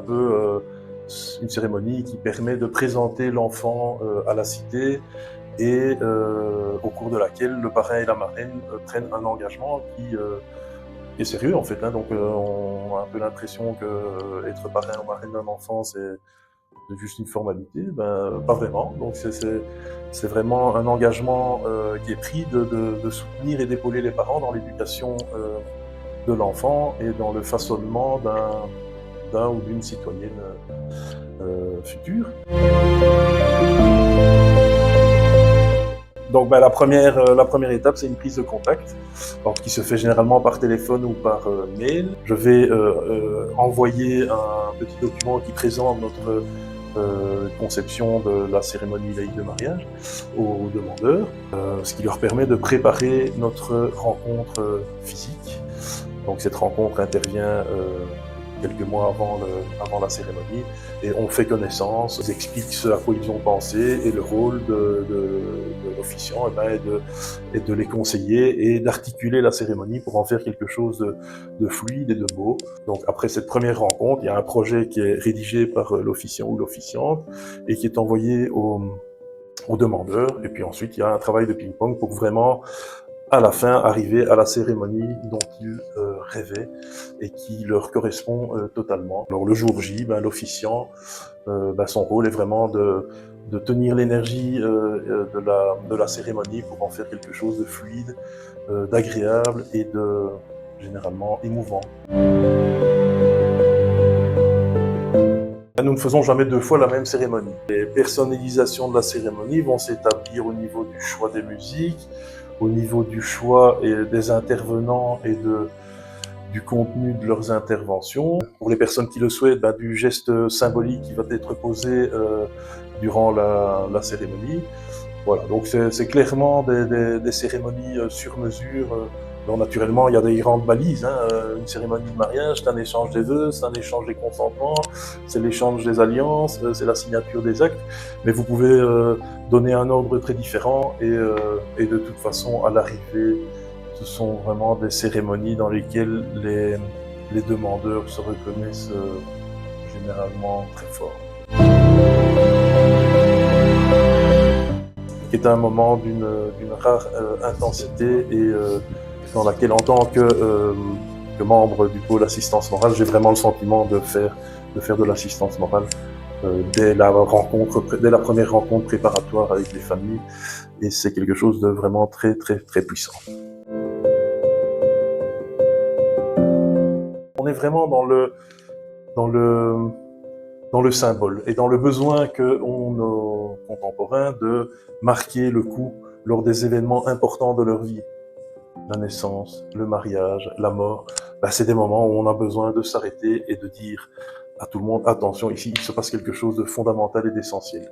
peu une cérémonie qui permet de présenter l'enfant à la cité et au cours de laquelle le parrain et la marraine prennent un engagement qui est sérieux en fait. Hein. Donc on a un peu l'impression que être parrain ou marraine d'un enfant c'est juste une formalité, ben pas vraiment. Donc c'est vraiment un engagement qui est pris de soutenir et d'épauler les parents dans l'éducation de l'enfant et dans le façonnement d'un ou d'une citoyenne future. Donc la première étape, c'est une prise de contact, donc, qui se fait généralement par téléphone ou par mail. Je vais envoyer un petit document qui présente notre conception de la cérémonie laïque de mariage aux demandeurs, ce qui leur permet de préparer notre rencontre physique. Donc cette rencontre intervient quelques mois avant la cérémonie et on fait connaissance, on explique ce à quoi ils ont pensé et le rôle de l'officiant est de les conseiller et d'articuler la cérémonie pour en faire quelque chose de fluide et de beau. Donc après cette première rencontre, il y a un projet qui est rédigé par l'officiant ou l'officiante et qui est envoyé aux demandeurs, et puis ensuite il y a un travail de ping-pong pour vraiment à la fin arriver à la cérémonie dont ils rêvaient et qui leur correspond totalement. Alors le jour J, l'officiant, son rôle est vraiment de tenir l'énergie de la cérémonie pour en faire quelque chose de fluide, d'agréable et de généralement émouvant. Nous ne faisons jamais deux fois la même cérémonie. Les personnalisations de la cérémonie vont s'établir au niveau du choix des musiques, au niveau du choix des intervenants et du contenu de leurs interventions. Pour les personnes qui le souhaitent, du geste symbolique qui va être posé durant la cérémonie. Voilà, donc c'est clairement des cérémonies sur mesure. Donc naturellement, il y a des grandes balises. Hein. Une cérémonie de mariage, c'est un échange des vœux, c'est un échange des consentements, c'est l'échange des alliances, c'est la signature des actes. Mais vous pouvez donner un ordre très différent et de toute façon, à l'arrivée, ce sont vraiment des cérémonies dans lesquelles les demandeurs se reconnaissent généralement très fort. Qui est un moment d'une rare intensité et dans laquelle, en tant que membre du pôle assistance morale, j'ai vraiment le sentiment de faire de l'assistance morale dès la première rencontre préparatoire avec les familles, et c'est quelque chose de vraiment très très très puissant. On est vraiment dans le symbole et dans le besoin qu'ont nos contemporains de marquer le coup lors des événements importants de leur vie. La naissance, le mariage, la mort, c'est des moments où on a besoin de s'arrêter et de dire à tout le monde, attention, ici il se passe quelque chose de fondamental et d'essentiel.